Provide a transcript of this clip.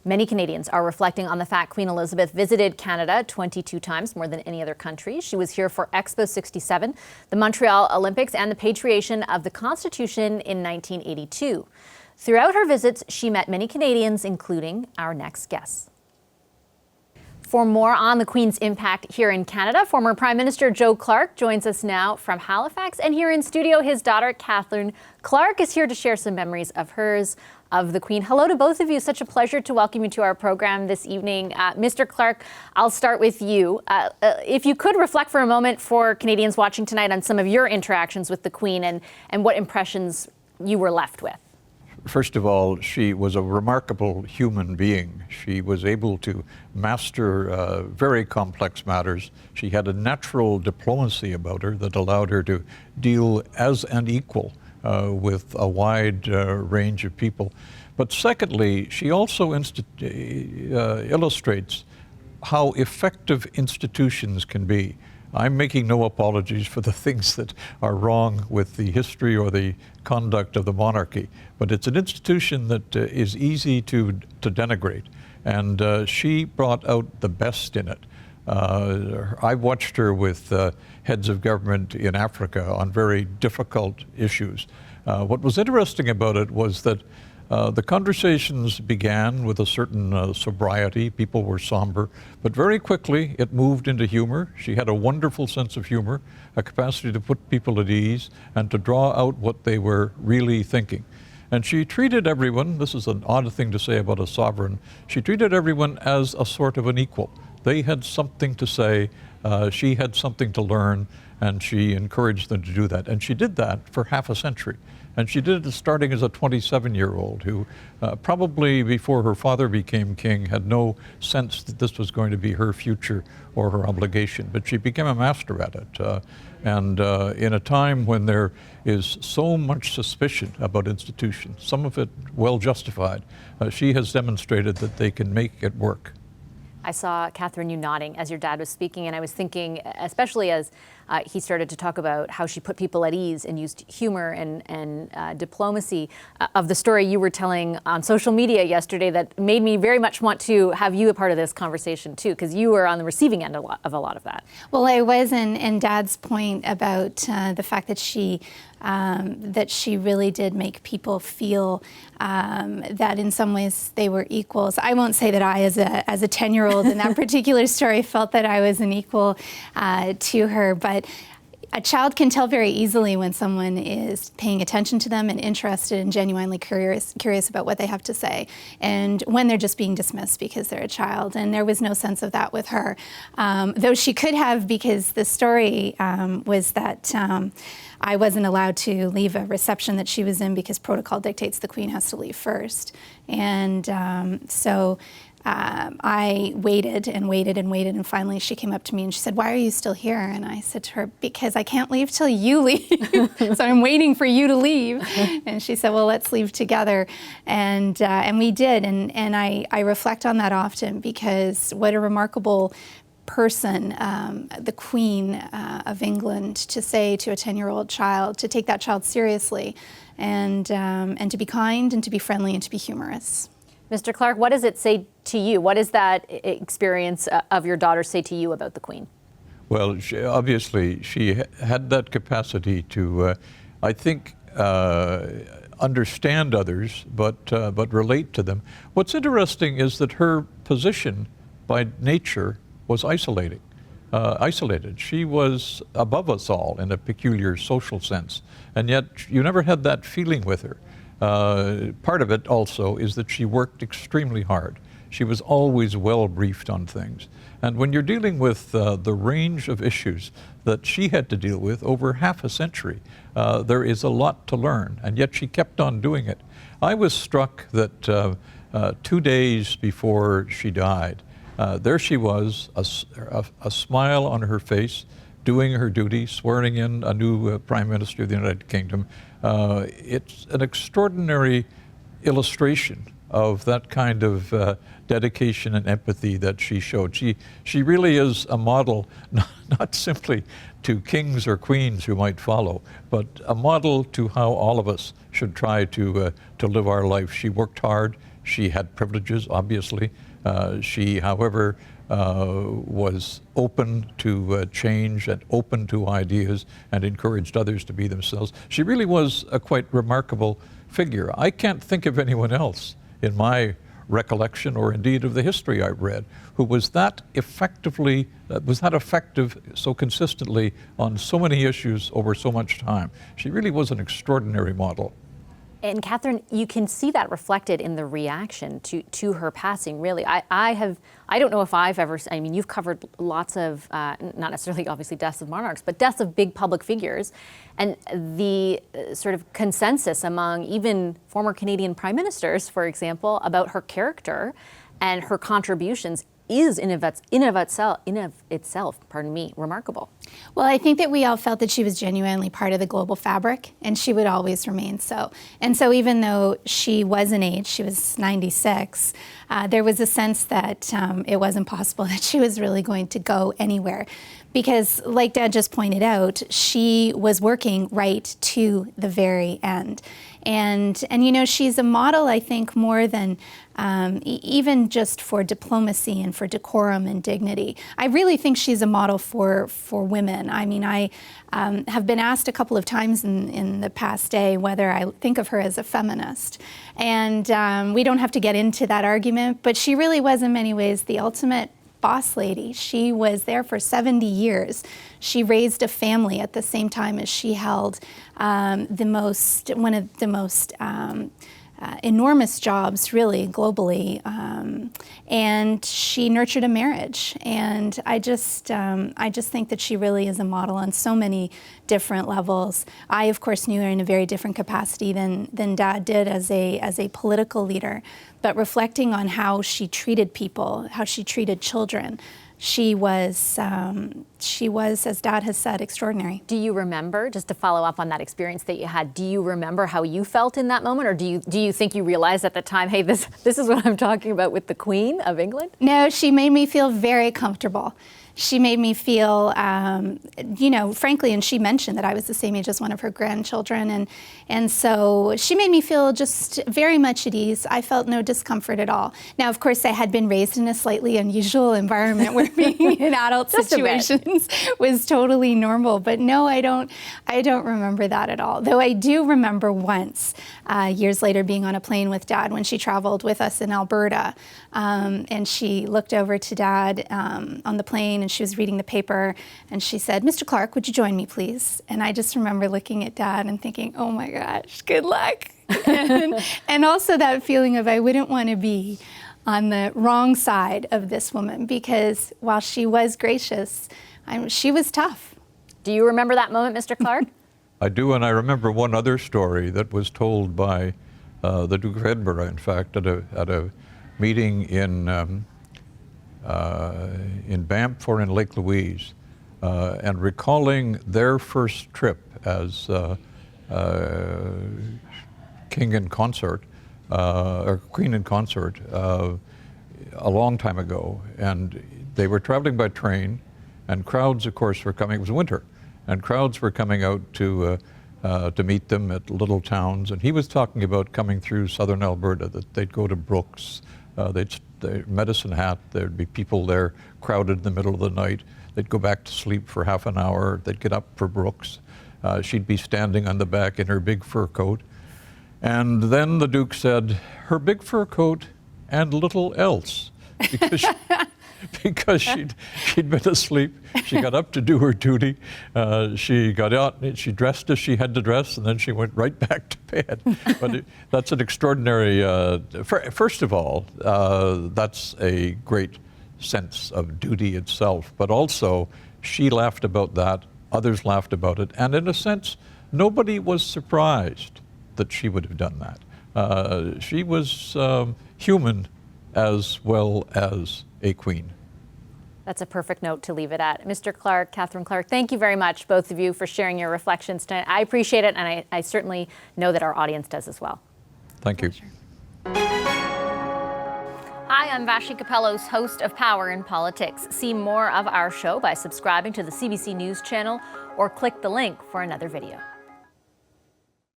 Many Canadians are reflecting on the fact Queen Elizabeth visited Canada 22 times, more than any other country. She was here for Expo 67, the Montreal Olympics, and the patriation of the Constitution in 1982. Throughout her visits, she met many Canadians, including our next guest. For more on the Queen's impact here in Canada, former Prime Minister Joe Clark joins us now from Halifax. And here in studio, his daughter, Catherine Clark, is here to share some memories of hers of the Queen. Hello to both of you. Such a pleasure to welcome you to our program this evening. Mr. Clark, I'll start with you. If you could reflect for a moment for Canadians watching tonight on some of your interactions with the Queen and what impressions you were left with. First of all, she was a remarkable human being. She was able to master very complex matters. She had a natural diplomacy about her that allowed her to deal as an equal with a wide range of people. But secondly, she also illustrates how effective institutions can be. I'm making no apologies for the things that are wrong with the history or the conduct of the monarchy, but it's an institution that is easy to denigrate, and she brought out the best in it. I watched her with heads of government in Africa on very difficult issues. What was interesting about it was that the conversations began with a certain sobriety. People were somber, but very quickly it moved into humor. She had a wonderful sense of humor, a capacity to put people at ease and to draw out what they were really thinking. And she treated everyone, this is an odd thing to say about a sovereign, she treated everyone as a sort of an equal. They had something to say, she had something to learn, and she encouraged them to do that. And she did that for half a century. And she did it starting as a 27-year-old who probably before her father became king had no sense that this was going to be her future or her obligation. But she became a master at it. And in a time when there is so much suspicion about institutions, some of it well justified, she has demonstrated that they can make it work. I saw, Catherine, you nodding as your dad was speaking, and I was thinking, especially as he started to talk about how she put people at ease and used humor and diplomacy, of the story you were telling on social media yesterday that made me very much want to have you a part of this conversation too, because you were on the receiving end of a lot of that. Well, I was, and Dad's point about the fact that she really did make people feel that in some ways they were equals. I won't say that I, as a 10-year-old in that particular story, felt that I was an equal to her, but a child can tell very easily when someone is paying attention to them and interested and genuinely curious about what they have to say, and when they're just being dismissed because they're a child. And there was no sense of that with her, though she could have, because the story was that I wasn't allowed to leave a reception that she was in because protocol dictates the Queen has to leave first. And so I waited and waited and waited, and finally she came up to me and she said, "Why are you still here?" And I said to her, "Because I can't leave till you leave." So I'm waiting for you to leave. And she said, "Well, let's leave together." And we did. And I reflect on that often, because what a remarkable person, the Queen of England, to say to a 10-year-old child, to take that child seriously, and to be kind and to be friendly and to be humorous. Mr. Clark, what does it say to you? What does that experience of your daughter say to you about the Queen? Well, obviously, she had that capacity to, I think, understand others, but relate to them. What's interesting is that her position by nature was isolated. She was above us all in a peculiar social sense, and yet you never had that feeling with her. Part of it also is that she worked extremely hard. She was always well briefed on things. And when you're dealing with the range of issues that she had to deal with over half a century, there is a lot to learn, and yet she kept on doing it. I was struck that 2 days before she died, there she was, a smile on her face, doing her duty, swearing in a new Prime Minister of the United Kingdom. It's an extraordinary illustration of that kind of dedication and empathy that she showed. She really is a model, not simply to kings or queens who might follow, but a model to how all of us should try to live our life. She worked hard, She had privileges, obviously. She, however, was open to change and open to ideas and encouraged others to be themselves. She really was a quite remarkable figure. I can't think of anyone else in my recollection, or indeed of the history I've read, who was that effective so consistently on so many issues over so much time. She really was an extraordinary model. And Catherine, you can see that reflected in the reaction to her passing, really. I don't know if I've ever, I mean, you've covered lots of, not necessarily obviously deaths of monarchs, but deaths of big public figures. And the sort of consensus among even former Canadian prime ministers, for example, about her character and her contributions is in of itself, remarkable. Well, I think that we all felt that she was genuinely part of the global fabric, and she would always remain so. And so even though she was in age, she was 96, there was a sense that it wasn't possible that she was really going to go anywhere. Because, like Dad just pointed out, she was working right to the very end. And you know, she's a model, I think, more than even just for diplomacy and for decorum and dignity. I really think she's a model for women. I mean, I have been asked a couple of times in the past day whether I think of her as a feminist. And we don't have to get into that argument, but she really was in many ways the ultimate boss lady. She was there for 70 years. She raised a family at the same time as she held one of the most enormous jobs, really, globally. And she nurtured a marriage. And I just think that she really is a model on so many different levels. I, of course, knew her in a very different capacity than Dad did as a political leader. But reflecting on how she treated people, how she treated children, she was, as Dad has said, extraordinary. Do you remember, just to follow up on that experience that you had, do you remember how you felt in that moment, or do you think you realized at the time, hey, this is what I'm talking about with the Queen of England? No, she made me feel very comfortable. She made me feel, you know, frankly, and she mentioned that I was the same age as one of her grandchildren, and so she made me feel just very much at ease. I felt no discomfort at all. Now, of course, I had been raised in a slightly unusual environment where being in adult situations was totally normal, but no, I don't remember that at all. Though I do remember once, years later, being on a plane with Dad when she traveled with us in Alberta, and she looked over to Dad on the plane, and she was reading the paper, and she said, "Mr. Clark, would you join me, please?" And I just remember looking at Dad and thinking, oh my gosh, good luck. and also that feeling of I wouldn't want to be on the wrong side of this woman, because while she was gracious, she was tough. Do you remember that moment, Mr. Clark? I do, and I remember one other story that was told by the Duke of Edinburgh, in fact, at a meeting in Banff or in Lake Louise, and recalling their first trip as king in consort, or queen in consort, a long time ago. And they were traveling by train, and crowds, of course, were coming. It was winter, and crowds were coming out to meet them at little towns. And he was talking about coming through southern Alberta, that they'd go to Brooks, Medicine Hat, there'd be people there crowded in the middle of the night. They'd go back to sleep for half an hour. They'd get up for Brooks. She'd be standing on the back in her big fur coat. And then the Duke said, her big fur coat and little else, because she'd been asleep. She got up to do her duty. She got out, she dressed as she had to dress, and then she went right back to bed. But that's an extraordinary, first of all, that's a great sense of duty itself, but also she laughed about that, others laughed about it, and in a sense, nobody was surprised that she would have done that. She was human as well as a queen. That's a perfect note to leave it at. Mr. Clark, Catherine Clark, thank you very much, both of you, for sharing your reflections tonight. I appreciate it, and I certainly know that our audience does as well. Thank you. Hi, I'm Vashi Capellos, host of Power in Politics. See more of our show by subscribing to the CBC News channel or click the link for another video.